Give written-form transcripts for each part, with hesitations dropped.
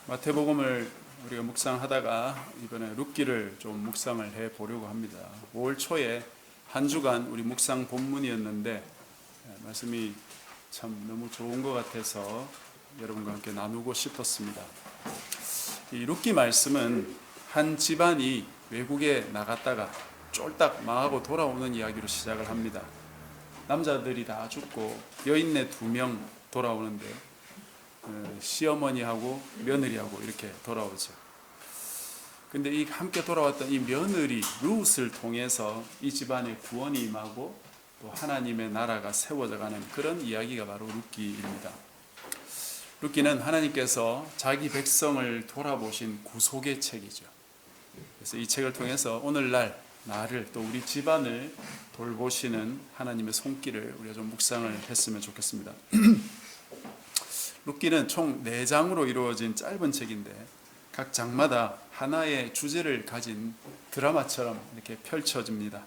마태복음을 우리가 묵상하다가 이번에 룻기를 좀 묵상을 해 보려고 합니다. 5월 초에 한 주간 우리 묵상 본문이었는데 말씀이 참 너무 좋은 것 같아서 여러분과 함께 나누고 싶었습니다. 이 룻기 말씀은 한 집안이 외국에 나갔다가 쫄딱 망하고 돌아오는 이야기로 시작을 합니다. 남자들이 다 죽고 여인네 2명 돌아오는데 시어머니하고 며느리하고 이렇게 돌아오죠. 근데 이 함께 돌아왔던 이 며느리 룻을 통해서 이 집안에 구원이 임하고 또 하나님의 나라가 세워져가는 그런 이야기가 바로 룻기입니다. 룻기는 하나님께서 자기 백성을 돌아보신 구속의 책이죠. 그래서 이 책을 통해서 오늘날 나를 또 우리 집안을 돌보시는 하나님의 손길을 우리가 좀 묵상을 했으면 좋겠습니다. 룻기는 총 4장으로 이루어진 짧은 책인데 각 장마다 하나의 주제를 가진 드라마처럼 이렇게 펼쳐집니다.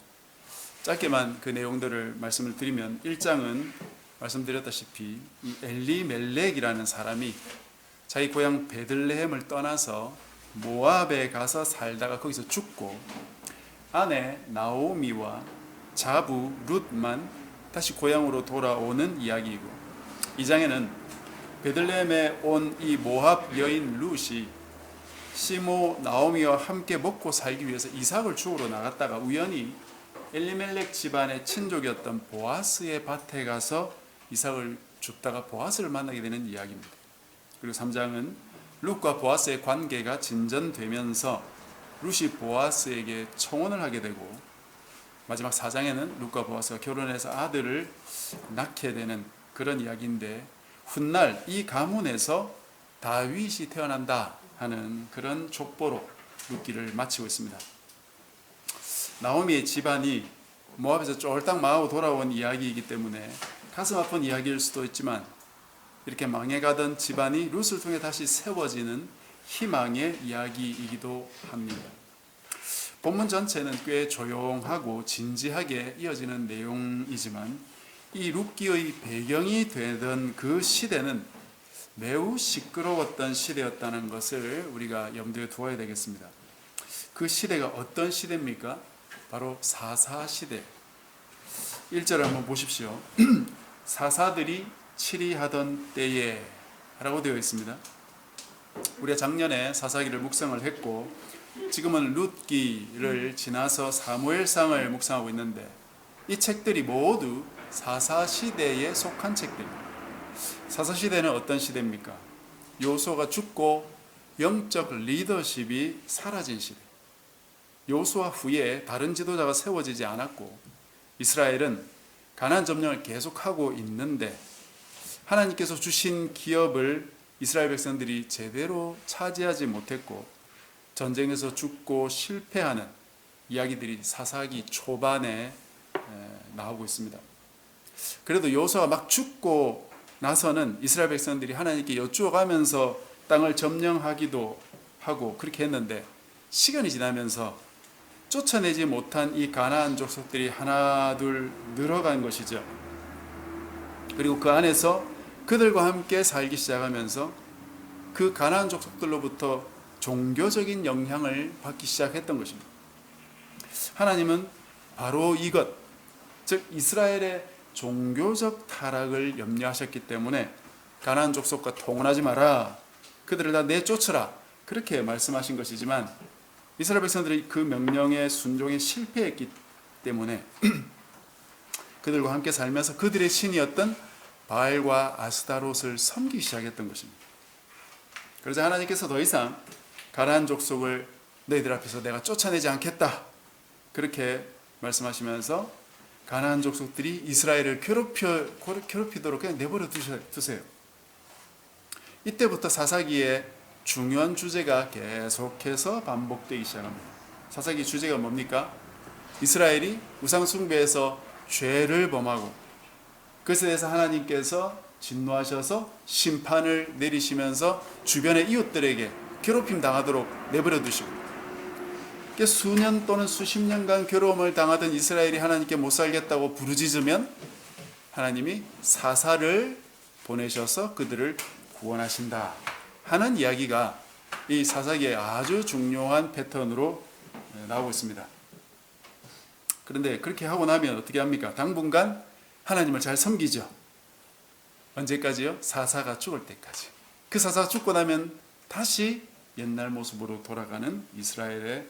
짧게만 그 내용들을 말씀을 드리면 1장은 말씀드렸다시피 이 엘리멜렉이라는 사람이 자기 고향 베들레헴을 떠나서 모압에 가서 살다가 거기서 죽고 아내 나오미와 자부 룻만 다시 고향으로 돌아오는 이야기이고, 2장에는 베들레헴에 온 이 모압 여인 룻이 시모 나오미와 함께 먹고 살기 위해서 이삭을 주우러 나갔다가 우연히 엘리멜렉 집안의 친족이었던 보아스의 밭에 가서 이삭을 줍다가 보아스를 만나게 되는 이야기입니다. 그리고 3장은 룻과 보아스의 관계가 진전되면서 룻이 보아스에게 청혼을 하게 되고, 마지막 4장에는 룻과 보아스가 결혼해서 아들을 낳게 되는 그런 이야기인데, 훗날 이 가문에서 다윗이 태어난다 하는 그런 족보로 룻기를 마치고 있습니다. 나오미의 집안이 모압에서 쫄딱 망하고 돌아온 이야기이기 때문에 가슴 아픈 이야기일 수도 있지만, 이렇게 망해가던 집안이 룻을 통해 다시 세워지는 희망의 이야기이기도 합니다. 본문 전체는 꽤 조용하고 진지하게 이어지는 내용이지만 이 룻기의 배경이 되던 그 시대는 매우 시끄러웠던 시대였다는 것을 우리가 염두에 두어야 되겠습니다. 그 시대가 어떤 시대입니까? 바로 사사시대. 1절을 한번 보십시오. 사사들이 치리하던 때에 라고 되어 있습니다. 우리가 작년에 사사기를 묵상을 했고 지금은 룻기를 지나서 사무엘상을 묵상하고 있는데, 이 책들이 모두 사사시대에 속한 책들입니다. 사사시대는 어떤 시대입니까? 요수아가 죽고 영적 리더십이 사라진 시대. 요수아 후에 다른 지도자가 세워지지 않았고 이스라엘은 가나안 점령을 계속하고 있는데 하나님께서 주신 기업을 이스라엘 백성들이 제대로 차지하지 못했고 전쟁에서 죽고 실패하는 이야기들이 사사기 초반에 나오고 있습니다. 그래도 요수아가 막 죽고 나서는 이스라엘 백성들이 하나님께 여쭈어가면서 땅을 점령하기도 하고 그렇게 했는데, 시간이 지나면서 쫓아내지 못한 이 가나안 족속들이 하나 둘 늘어간 것이죠. 그리고 그 안에서 그들과 함께 살기 시작하면서 그 가나안 족속들로부터 종교적인 영향을 받기 시작했던 것입니다. 하나님은 바로 이것, 즉 이스라엘의 종교적 타락을 염려하셨기 때문에 가나안 족속과 통혼하지 마라, 그들을 다 내쫓으라, 그렇게 말씀하신 것이지만 이스라엘 백성들이 그 명령에 순종에 실패했기 때문에 그들과 함께 살면서 그들의 신이었던 바알과 아스타롯을 섬기기 시작했던 것입니다. 그러자 하나님께서 더 이상 가나안 족속을 너희들 앞에서 내가 쫓아내지 않겠다, 그렇게 말씀하시면서 가나안 족속들이 이스라엘을 괴롭히도록 그냥 내버려 두세요. 이때부터 사사기의 중요한 주제가 계속해서 반복되기 시작합니다. 사사기 주제가 뭡니까? 이스라엘이 우상 숭배에서 죄를 범하고 그것에 대해서 하나님께서 진노하셔서 심판을 내리시면서 주변의 이웃들에게 괴롭힘 당하도록 내버려 두시고, 수년 또는 수십 년간 괴로움을 당하던 이스라엘이 하나님께 못 살겠다고 부르짖으면 하나님이 사사를 보내셔서 그들을 구원하신다 하는 이야기가 이 사사기의 아주 중요한 패턴으로 나오고 있습니다. 그런데 그렇게 하고 나면 어떻게 합니까? 당분간 하나님을 잘 섬기죠. 언제까지요? 사사가 죽을 때까지. 그 사사가 죽고 나면 다시 옛날 모습으로 돌아가는 이스라엘의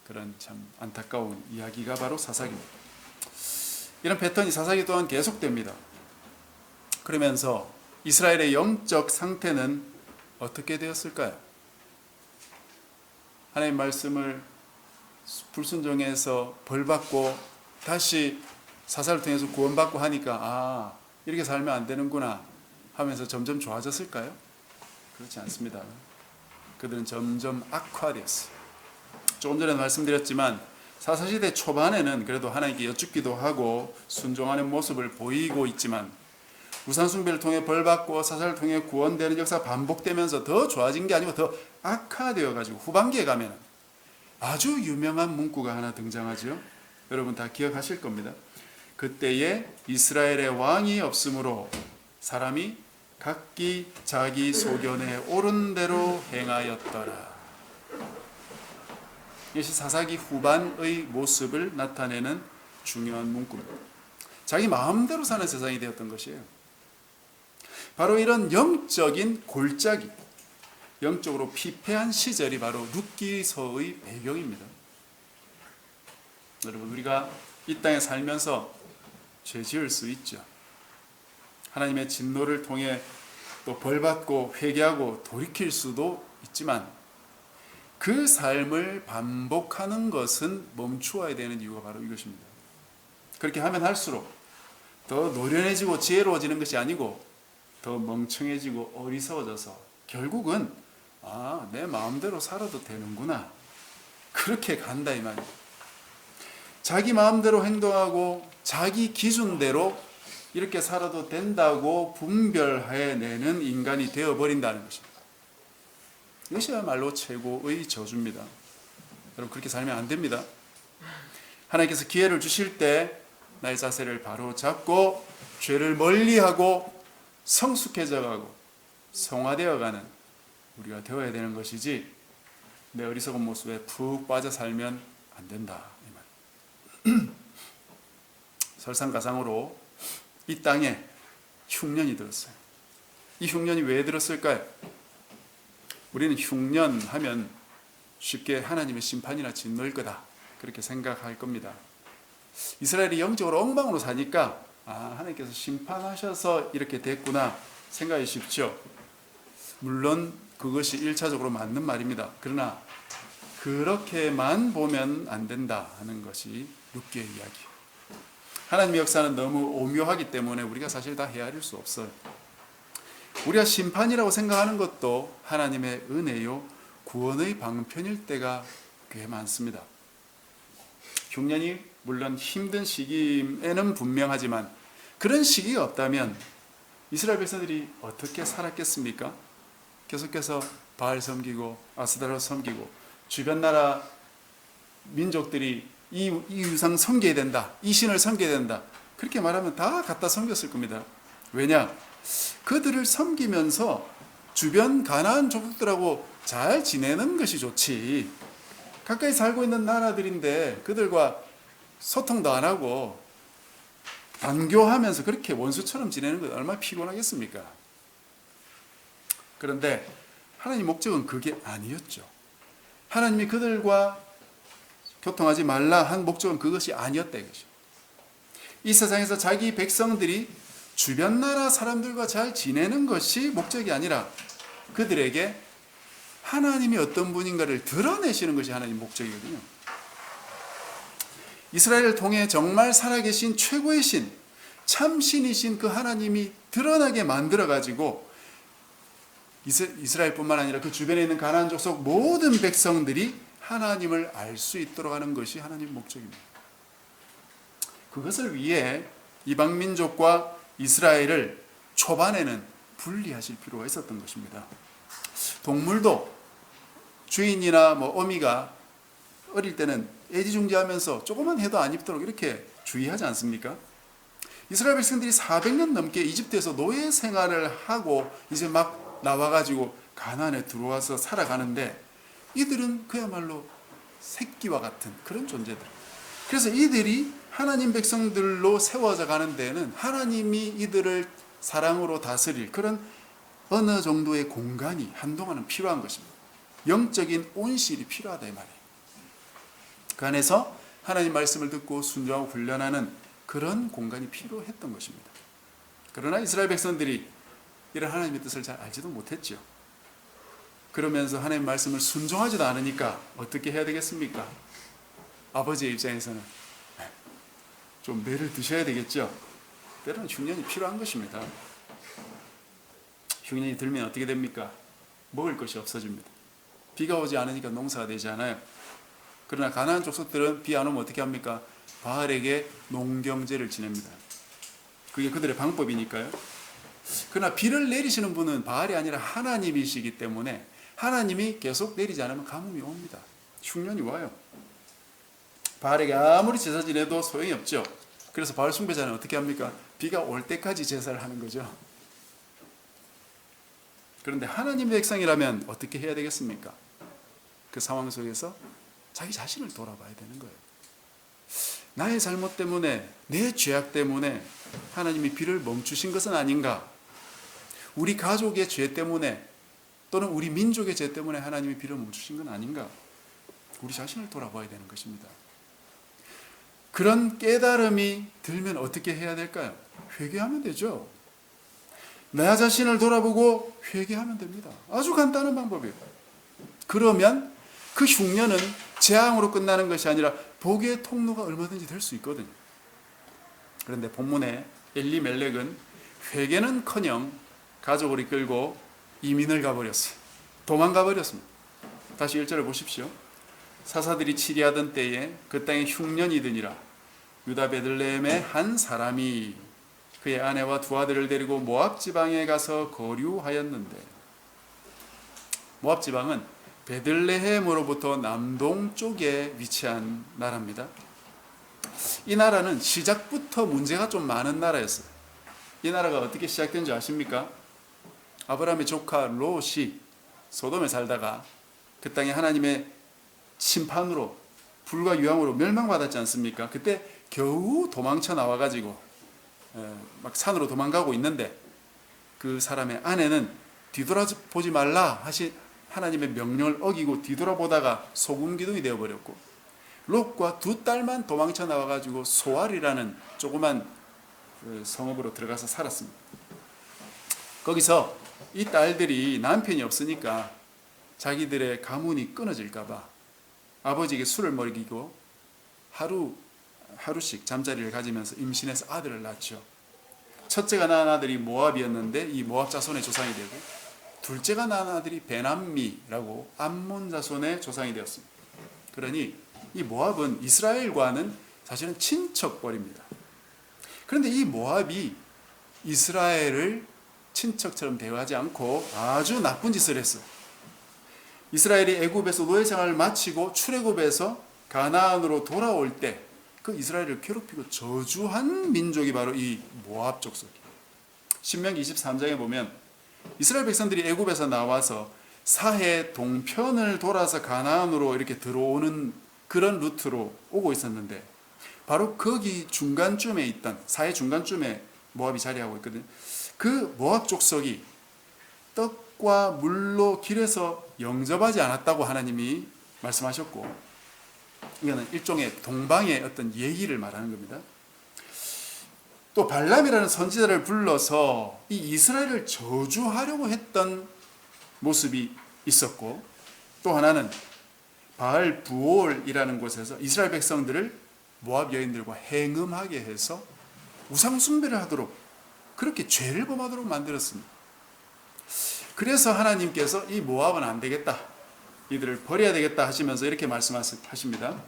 그런 참 안타까운 이야기가 바로 사사기입니다. 이런 패턴이 사사기 또한 계속됩니다. 그러면서 이스라엘의 영적 상태는 어떻게 되었을까요? 하나님 말씀을 불순종해서 벌받고 다시 사사를 통해서 구원받고 하니까 이렇게 살면 안 되는구나 하면서 점점 좋아졌을까요? 그렇지 않습니다. 그들은 점점 악화되었어요. 조금 전에 말씀드렸지만 사사시대 초반에는 그래도 하나님께 여쭙기도 하고 순종하는 모습을 보이고 있지만 우상숭배를 통해 벌받고 사사를 통해 구원되는 역사가 반복되면서 더 좋아진 게 아니고 더 악화되어 가지고 후반기에 가면 아주 유명한 문구가 하나 등장하죠. 여러분 다 기억하실 겁니다. 그때에 이스라엘의 왕이 없으므로 사람이 각기 자기 소견에 옳은 대로 행하였더라. 이것이 사사기 후반의 모습을 나타내는 중요한 문구입니다. 자기 마음대로 사는 세상이 되었던 것이에요. 바로 이런 영적인 골짜기, 영적으로 피폐한 시절이 바로 룻기서의 배경입니다. 여러분, 우리가 이 땅에 살면서 죄 지을 수 있죠. 하나님의 진노를 통해 또 벌받고 회개하고 돌이킬 수도 있지만 그 삶을 반복하는 것은 멈추어야 되는 이유가 바로 이것입니다. 그렇게 하면 할수록 더 노련해지고 지혜로워지는 것이 아니고 더 멍청해지고 어리석어져서 결국은 내 마음대로 살아도 되는구나, 그렇게 간다 이 말이에요. 자기 마음대로 행동하고 자기 기준대로 이렇게 살아도 된다고 분별해내는 인간이 되어버린다는 것입니다. 이것이야말로 최고의 저주입니다. 여러분, 그렇게 살면 안 됩니다. 하나님께서 기회를 주실 때 나의 자세를 바로 잡고 죄를 멀리하고 성숙해져가고 성화되어가는 우리가 되어야 되는 것이지 내 어리석은 모습에 푹 빠져 살면 안 된다 이 말. 설상가상으로 이 땅에 흉년이 들었어요. 이 흉년이 왜 들었을까요? 우리는 흉년하면 쉽게 하나님의 심판이나 진노일 거다 그렇게 생각할 겁니다. 이스라엘이 영적으로 엉망으로 사니까 하나님께서 심판하셔서 이렇게 됐구나 생각이 쉽죠. 물론 그것이 1차적으로 맞는 말입니다. 그러나 그렇게만 보면 안 된다 하는 것이 룻기의 이야기. 하나님의 역사는 너무 오묘하기 때문에 우리가 사실 다 헤아릴 수 없어요. 우리가 심판이라고 생각하는 것도 하나님의 은혜요 구원의 방편일 때가 꽤 많습니다. 흉년이 물론 힘든 시기에는 분명하지만 그런 시기가 없다면 이스라엘 백성들이 어떻게 살았겠습니까? 계속해서 바알 섬기고 아스다라 섬기고 주변 나라 민족들이 이 유상 섬겨야 된다, 이 신을 섬겨야 된다 그렇게 말하면 다 갖다 섬겼을 겁니다. 왜냐? 그들을 섬기면서 주변 가나안 족속들하고 잘 지내는 것이 좋지, 가까이 살고 있는 나라들인데 그들과 소통도 안 하고 반교하면서 그렇게 원수처럼 지내는 것 얼마나 피곤하겠습니까? 그런데 하나님 목적은 그게 아니었죠. 하나님이 그들과 교통하지 말라 한 목적은 그것이 아니었다 이것이죠. 이 세상에서 자기 백성들이 주변 나라 사람들과 잘 지내는 것이 목적이 아니라 그들에게 하나님이 어떤 분인가를 드러내시는 것이 하나님 목적이거든요. 이스라엘을 통해 정말 살아계신 최고의 신, 참신이신 그 하나님이 드러나게 만들어가지고 이스라엘뿐만 아니라 그 주변에 있는 가나안 족속 모든 백성들이 하나님을 알 수 있도록 하는 것이 하나님 목적입니다. 그것을 위해 이방 민족과 이스라엘을 초반에는 분리하실 필요가 있었던 것입니다. 동물도 주인이나 어미가 어릴 때는 애지중지하면서 조금만 해도 안 입도록 이렇게 주의하지 않습니까? 이스라엘 백성들이 400년 넘게 이집트에서 노예 생활을 하고 이제 막 나와가지고 가나안에 들어와서 살아가는데 이들은 그야말로 새끼와 같은 그런 존재들. 그래서 이들이 하나님 백성들로 세워져 가는 데에는 하나님이 이들을 사랑으로 다스릴 그런 어느 정도의 공간이 한동안은 필요한 것입니다. 영적인 온실이 필요하다 이 말이에요. 그 안에서 하나님 말씀을 듣고 순종하고 훈련하는 그런 공간이 필요했던 것입니다. 그러나 이스라엘 백성들이 이런 하나님의 뜻을 잘 알지도 못했죠. 그러면서 하나님 말씀을 순종하지도 않으니까 어떻게 해야 되겠습니까? 아버지의 입장에서는 좀 매를 드셔야 되겠죠. 때로는 흉년이 필요한 것입니다. 흉년이 들면 어떻게 됩니까? 먹을 것이 없어집니다. 비가 오지 않으니까 농사가 되지 않아요. 그러나 가나안 족속들은 비 안 오면 어떻게 합니까? 바알에게 농경제를 지냅니다. 그게 그들의 방법이니까요. 그러나 비를 내리시는 분은 바알이 아니라 하나님이시기 때문에 하나님이 계속 내리지 않으면 가뭄이 옵니다. 흉년이 와요. 바알에게 아무리 제사 지내도 소용이 없죠. 그래서 바알 숭배자는 어떻게 합니까? 비가 올 때까지 제사를 하는 거죠. 그런데 하나님의 백성이라면 어떻게 해야 되겠습니까? 그 상황 속에서 자기 자신을 돌아봐야 되는 거예요. 나의 잘못 때문에, 내 죄악 때문에 하나님이 비를 멈추신 것은 아닌가? 우리 가족의 죄 때문에 또는 우리 민족의 죄 때문에 하나님이 비를 멈추신 건 아닌가? 우리 자신을 돌아봐야 되는 것입니다. 그런 깨달음이 들면 어떻게 해야 될까요? 회개하면 되죠. 나 자신을 돌아보고 회개하면 됩니다. 아주 간단한 방법이에요. 그러면 그 흉년은 재앙으로 끝나는 것이 아니라 복의 통로가 얼마든지 될 수 있거든요. 그런데 본문에 엘리멜렉은 회개는커녕 가족을 이끌고 이민을 가버렸어요. 도망가 버렸습니다. 다시 1절을 보십시오. 사사들이 치리하던 때에 그 땅에 흉년이 드니라. 유다 베들레헴의 한 사람이 그의 아내와 두 아들을 데리고 모압 지방에 가서 거류하였는데, 모압 지방은 베들레헴으로부터 남동쪽에 위치한 나라입니다. 이 나라는 시작부터 문제가 좀 많은 나라였어요. 이 나라가 어떻게 시작된 줄 아십니까? 아브라함의 조카 롯이 소돔에 살다가 그 땅에 하나님의 심판으로 불과 유황으로 멸망받았지 않습니까? 그때 겨우 도망쳐 나와가지고 막 산으로 도망가고 있는데 그 사람의 아내는 뒤돌아보지 말라 하신 하나님의 명령을 어기고 뒤돌아보다가 소금기둥이 되어버렸고, 롯과 두 딸만 도망쳐 나와가지고 소알이라는 조그만 성읍으로 들어가서 살았습니다. 거기서 이 딸들이 남편이 없으니까 자기들의 가문이 끊어질까봐 아버지에게 술을 먹이고 하루씩 잠자리를 가지면서 임신해서 아들을 낳죠. 첫째가 낳은 아들이 모압이었는데 이 모압 자손의 조상이 되고, 둘째가 낳은 아들이 베남미라고 암몬 자손의 조상이 되었습니다. 그러니 이 모압은 이스라엘과는 사실은 친척벌입니다. 그런데 이 모압이 이스라엘을 친척처럼 대우하지 않고 아주 나쁜 짓을 했어요. 이스라엘이 애굽에서 노예 생활을 마치고 출애굽에서 가나안으로 돌아올 때 그 이스라엘을 괴롭히고 저주한 민족이 바로 이 모압 족속이에요. 신명기 23장에 보면 이스라엘 백성들이 애굽에서 나와서 사해 동편을 돌아서 가나안으로 이렇게 들어오는 그런 루트로 오고 있었는데, 바로 거기 중간쯤에 있던, 사해 중간쯤에 모압이 자리하고 있거든요. 그 모압 족속이 떡과 물로 길에서 영접하지 않았다고 하나님이 말씀하셨고, 이거는 일종의 동방의 어떤 예의를 말하는 겁니다. 또 발람이라는 선지자를 불러서 이 이스라엘을 저주하려고 했던 모습이 있었고, 또 하나는 바알 부올이라는 곳에서 이스라엘 백성들을 모압 여인들과 행음하게 해서 우상 숭배를 하도록, 그렇게 죄를 범하도록 만들었습니다. 그래서 하나님께서 이 모압은 안 되겠다, 이들을 버려야 되겠다 하시면서 이렇게 말씀하십니다.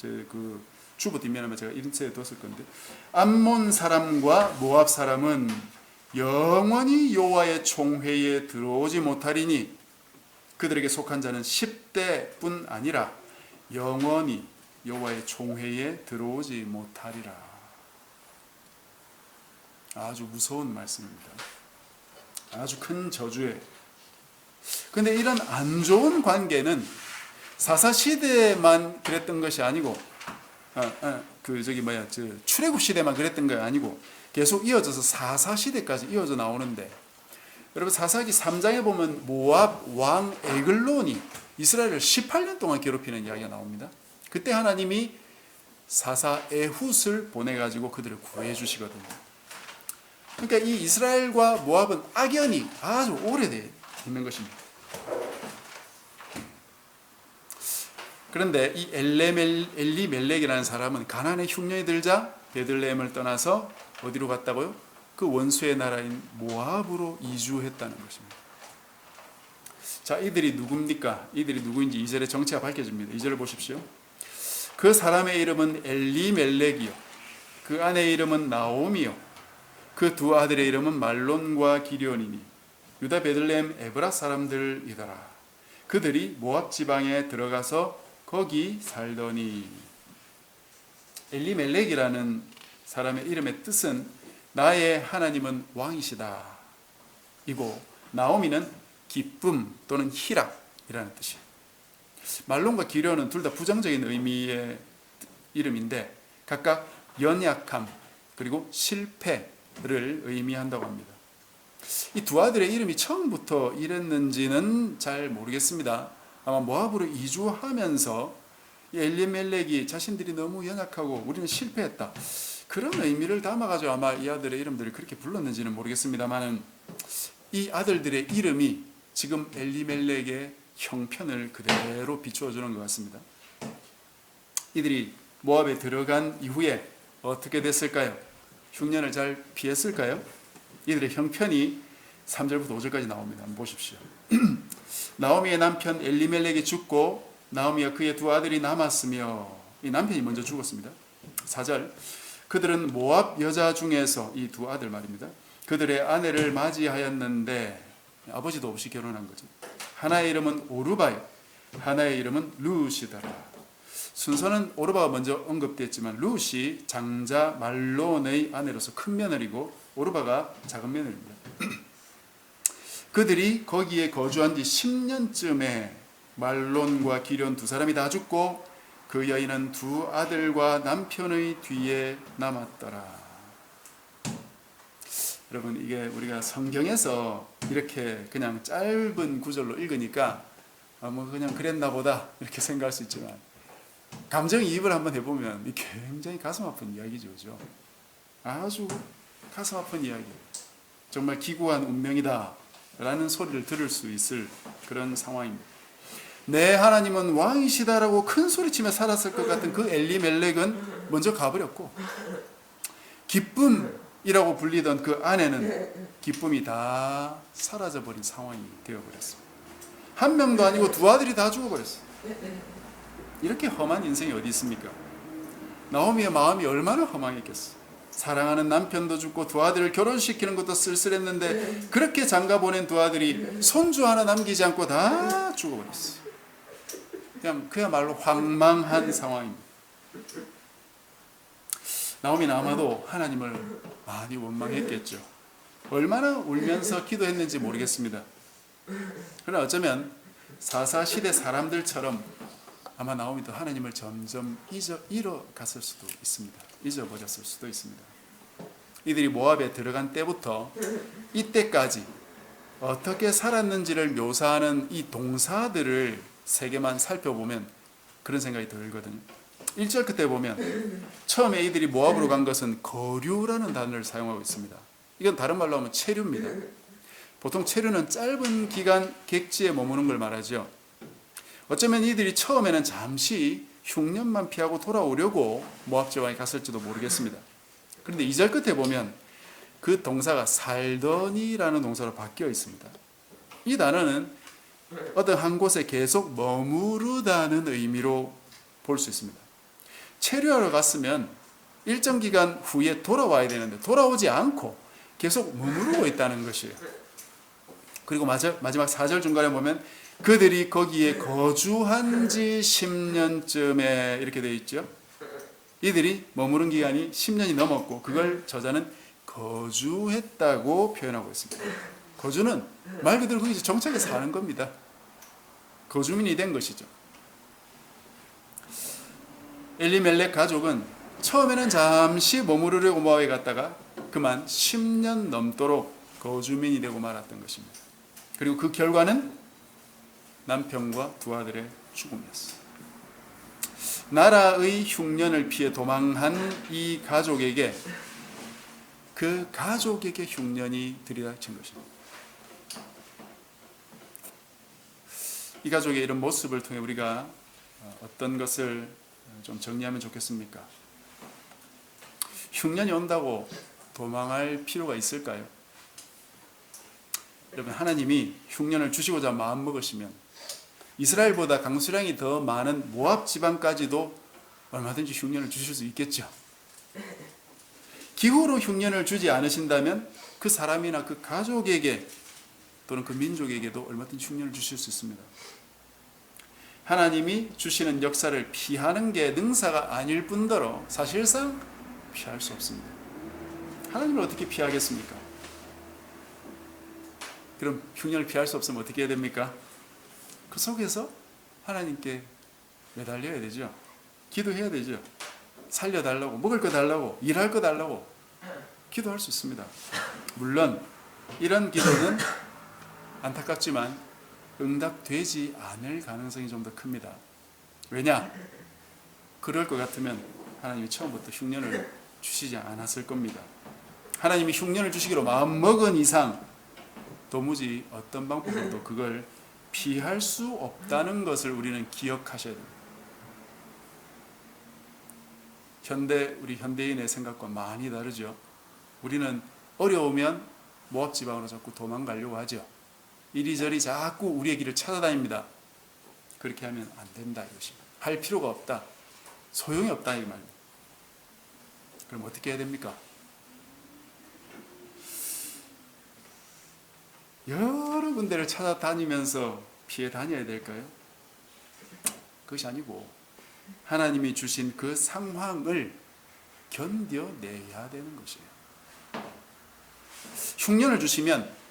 그 주보 뒷면에 제가 인쇄해 뒀을 건데, 암몬 사람과 모압 사람은 영원히 여호와의 총회에 들어오지 못하리니 그들에게 속한 자는 10대뿐 아니라 영원히 여호와의 총회에 들어오지 못하리라. 아주 무서운 말씀입니다. 아주 큰 저주에 근데 이런 안 좋은 관계는 사사시대만 그랬던 것이 아니고 출애굽 시대만 그랬던 게 아니고 계속 이어져서 사사시대까지 이어져 나오는데, 여러분 사사기 3장에 보면 모압 왕 에글론이 이스라엘을 18년 동안 괴롭히는 이야기가 나옵니다. 그때 하나님이 사사 에훗을 보내가지고 그들을 구해 주시거든요. 그러니까 이 이스라엘과 모압은 악연이 아주 오래돼 있는 것입니다. 그런데 이 엘리멜렉이라는 사람은 가나안에 흉년이 들자 베들레헴을 떠나서 어디로 갔다고요? 그 원수의 나라인 모압으로 이주했다는 것입니다. 자, 이들이 누굽니까? 이들이 누구인지 2절의 정체가 밝혀집니다. 2절을 보십시오. 그 사람의 이름은 엘리멜렉이요, 그 아내의 이름은 나오미요, 그 두 아들의 이름은 말론과 기련이니 유다 베들레헴 에브라 사람들이더라. 그들이 모압 지방에 들어가서 거기 살더니. 엘리멜렉이라는 사람의 이름의 뜻은 나의 하나님은 왕이시다 이고, 나오미는 기쁨 또는 희락이라는 뜻이에요. 말론과 기련은 둘 다 부정적인 의미의 이름인데 각각 연약함 그리고 실패를 의미한다고 합니다. 이 두 아들의 이름이 처음부터 이랬는지는 잘 모르겠습니다. 아마 모압으로 이주하면서 엘리멜렉이 자신들이 너무 연약하고 우리는 실패했다, 그런 의미를 담아가지고 아마 이 아들의 이름들을 그렇게 불렀는지는 모르겠습니다만은, 이 아들들의 이름이 지금 엘리멜렉의 형편을 그대로 비추어주는 것 같습니다. 이들이 모압에 들어간 이후에 어떻게 됐을까요? 흉년을 잘 피했을까요? 이들의 형편이 3절부터 5절까지 나옵니다. 한번 보십시오. 나오미의 남편 엘리멜렉이 죽고 나오미와 그의 두 아들이 남았으며, 이 남편이 먼저 죽었습니다. 4절, 그들은 모압 여자 중에서, 이 두 아들 말입니다, 그들의 아내를 맞이하였는데, 아버지도 없이 결혼한 거죠. 하나의 이름은 오르바요, 하나의 이름은 루시더라. 순서는 오르바가 먼저 언급됐지만 루시 장자 말론의 아내로서 큰 며느리고 오르바가 작은 며느리입니다. 그들이 거기에 거주한 지 10년쯤에 말론과 기련 두 사람이 다 죽고 그 여인은 두 아들과 남편의 뒤에 남았더라. 여러분, 이게 우리가 성경에서 이렇게 그냥 짧은 구절로 읽으니까 뭐 그냥 그랬나 보다 이렇게 생각할 수 있지만, 감정이입을 한번 해보면 굉장히 가슴 아픈 이야기죠. 그죠? 아주 가슴 아픈 이야기, 정말 기구한 운명이다 라는 소리를 들을 수 있을 그런 상황입니다. 내 하나님은 왕이시다라고 큰 소리치며 살았을 것 같은 그 엘리멜렉은 먼저 가버렸고, 기쁨이라고 불리던 그 아내는 기쁨이 다 사라져버린 상황이 되어버렸습니다. 한 명도 아니고 두 아들이 다 죽어버렸어요. 이렇게 험한 인생이 어디 있습니까? 나오미의 마음이 얼마나 험하겠겠어. 사랑하는 남편도 죽고 두 아들을 결혼시키는 것도 쓸쓸했는데 그렇게 장가 보낸 두 아들이 손주 하나 남기지 않고 다 죽어버렸어요. 그냥 그야말로 황망한 상황입니다. 나오미는 아마도 하나님을 많이 원망했겠죠. 얼마나 울면서 기도했는지 모르겠습니다. 그러나 어쩌면 사사시대 사람들처럼 아마 나오미도 하나님을 점점 잃어갔을 수도 있습니다. 잊어버렸을 수도 있습니다. 이들이 모압에 들어간 때부터 이때까지 어떻게 살았는지를 묘사하는 이 동사들을 세 개만 살펴보면 그런 생각이 들거든요. 1절 끝에 보면 처음에 이들이 모압으로 간 것은 거류라는 단어를 사용하고 있습니다. 이건 다른 말로 하면 체류입니다. 보통 체류는 짧은 기간 객지에 머무는 걸 말하죠. 어쩌면 이들이 처음에는 잠시 흉년만 피하고 돌아오려고 모압 지방에 갔을지도 모르겠습니다. 그런데 2절 끝에 보면 그 동사가 살더니라는 동사로 바뀌어 있습니다. 이 단어는 어떤 한 곳에 계속 머무르다는 의미로 볼 수 있습니다. 체류하러 갔으면 일정 기간 후에 돌아와야 되는데 돌아오지 않고 계속 머무르고 있다는 것이에요. 그리고 마지막 4절 중간에 보면 그들이 거기에 거주한 지 10년쯤에 이렇게 되어 있죠. 이들이 머무른 기간이 10년이 넘었고 그걸 저자는 거주했다고 표현하고 있습니다. 거주는 말 그대로 거기서 정착해 사는 겁니다. 거주민이 된 것이죠. 엘리멜렉 가족은 처음에는 잠시 머무르려고 모압에 갔다가 그만 10년 넘도록 거주민이 되고 말았던 것입니다. 그리고 그 결과는 남편과 두 아들의 죽음이었어요. 나라의 흉년을 피해 도망한 이 가족에게 그 가족에게 흉년이 들이닥친 것입니다. 이 가족의 이런 모습을 통해 우리가 어떤 것을 좀 정리하면 좋겠습니까? 흉년이 온다고 도망할 필요가 있을까요? 여러분, 하나님이 흉년을 주시고자 마음먹으시면 이스라엘보다 강수량이 더 많은 모압 지방까지도 얼마든지 흉년을 주실 수 있겠죠. 기후로 흉년을 주지 않으신다면 그 사람이나 그 가족에게 또는 그 민족에게도 얼마든지 흉년을 주실 수 있습니다. 하나님이 주시는 역사를 피하는 게 능사가 아닐 뿐더러 사실상 피할 수 없습니다. 하나님을 어떻게 피하겠습니까? 그럼 흉년을 피할 수 없으면 어떻게 해야 됩니까? 그 속에서 하나님께 매달려야 되죠. 기도해야 되죠. 살려달라고, 먹을 거 달라고, 일할 거 달라고 기도할 수 있습니다. 물론 이런 기도는 안타깝지만 응답되지 않을 가능성이 좀 더 큽니다. 왜냐? 그럴 것 같으면 하나님이 처음부터 흉년을 주시지 않았을 겁니다. 하나님이 흉년을 주시기로 마음먹은 이상 도무지 어떤 방법으로도 그걸 피할 수 없다는 것을 우리는 기억하셔야 됩니다. 우리 현대인의 생각과 많이 다르죠. 우리는 어려우면 모압 지방으로 자꾸 도망가려고 하죠. 이리저리 자꾸 우리의 길을 찾아다닙니다. 그렇게 하면 안 된다 이것입니다. 할 필요가 없다. 소용이 없다 이 말입니다. 그럼 어떻게 해야 됩니까? 여러 군데를 찾아다니면서 피해 다녀야 될까요? 그것이 아니고 하나님이 주신 그 상황을 견뎌내야 되는 것이에요. 흉년을 주시면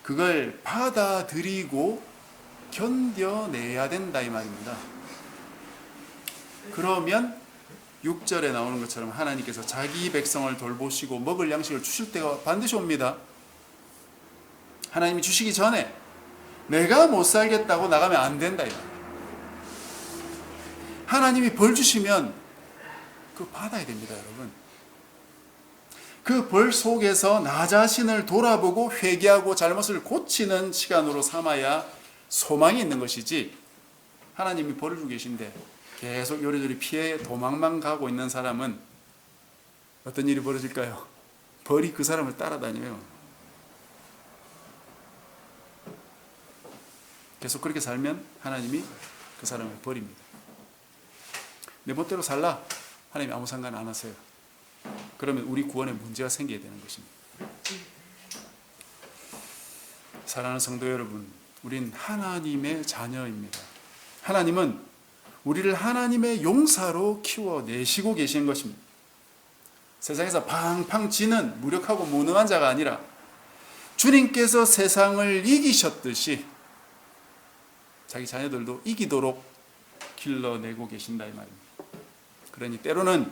그걸 받아들이고 견뎌내야 된다 이 말입니다. 그러면 6절에 나오는 것처럼 하나님께서 자기 백성을 돌보시고 먹을 양식을 주실 때가 반드시 옵니다. 하나님이 주시기 전에 내가 못 살겠다고 나가면 안 된다. 하나님이 벌 주시면 그거 받아야 됩니다, 여러분. 그 벌 속에서 나 자신을 돌아보고 회개하고 잘못을 고치는 시간으로 삼아야 소망이 있는 것이지, 하나님이 벌을 주고 계신데 계속 요리조리 피해 도망만 가고 있는 사람은 어떤 일이 벌어질까요? 벌이 그 사람을 따라다녀요. 계속 그렇게 살면 하나님이 그 사람을 버립니다. 내 멋대로 살라. 하나님이 아무 상관 안 하세요. 그러면 우리 구원에 문제가 생기게 되는 것입니다. 사랑하는 성도 여러분, 우린 하나님의 자녀입니다. 하나님은 우리를 하나님의 용사로 키워내시고 계신 것입니다. 세상에서 팡팡 지는 무력하고 무능한 자가 아니라 주님께서 세상을 이기셨듯이 자기 자녀들도 이기도록 길러내고 계신다 이 말입니다. 그러니 때로는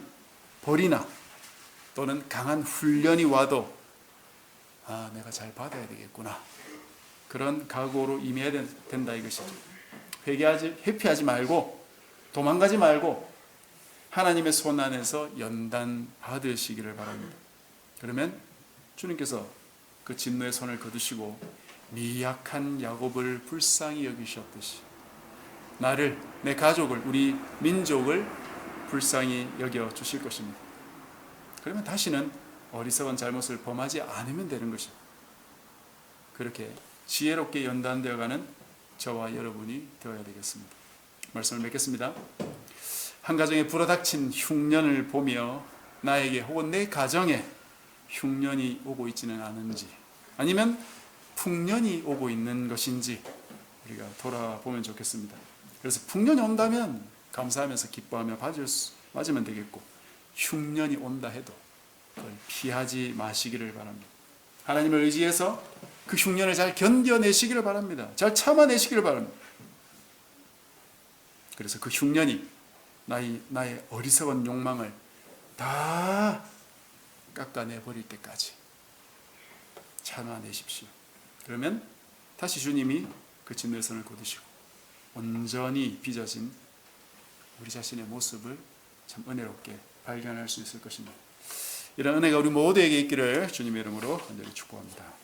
벌이나 또는 강한 훈련이 와도 내가 잘 받아야 되겠구나, 그런 각오로 임해야 된다 이것이죠. 회피하지 말고 도망가지 말고 하나님의 손 안에서 연단 받으시기를 바랍니다. 그러면 주님께서 그 진노의 손을 거두시고 미약한 야곱을 불쌍히 여기셨듯이 나를, 내 가족을, 우리 민족을 불쌍히 여겨 주실 것입니다. 그러면 다시는 어리석은 잘못을 범하지 않으면 되는 것입니다. 그렇게 지혜롭게 연단되어가는 저와 여러분이 되어야 되겠습니다. 말씀을 맺겠습니다. 한 가정에 불어닥친 흉년을 보며 나에게 혹은 내 가정에 흉년이 오고 있지는 않은지, 아니면 풍년이 오고 있는 것인지 우리가 돌아보면 좋겠습니다. 그래서 풍년이 온다면 감사하면서 기뻐하며 맞으면 되겠고, 흉년이 온다 해도 그걸 피하지 마시기를 바랍니다. 하나님을 의지해서 그 흉년을 잘 견뎌내시기를 바랍니다. 잘 참아내시기를 바랍니다. 그래서 그 흉년이 나의 어리석은 욕망을 다 깎아내버릴 때까지 참아내십시오. 그러면 다시 주님이 그 진노의 거두시고 온전히 빚어진 우리 자신의 모습을 참 은혜롭게 발견할 수 있을 것입니다. 이런 은혜가 우리 모두에게 있기를 주님의 이름으로 간절히 축복합니다.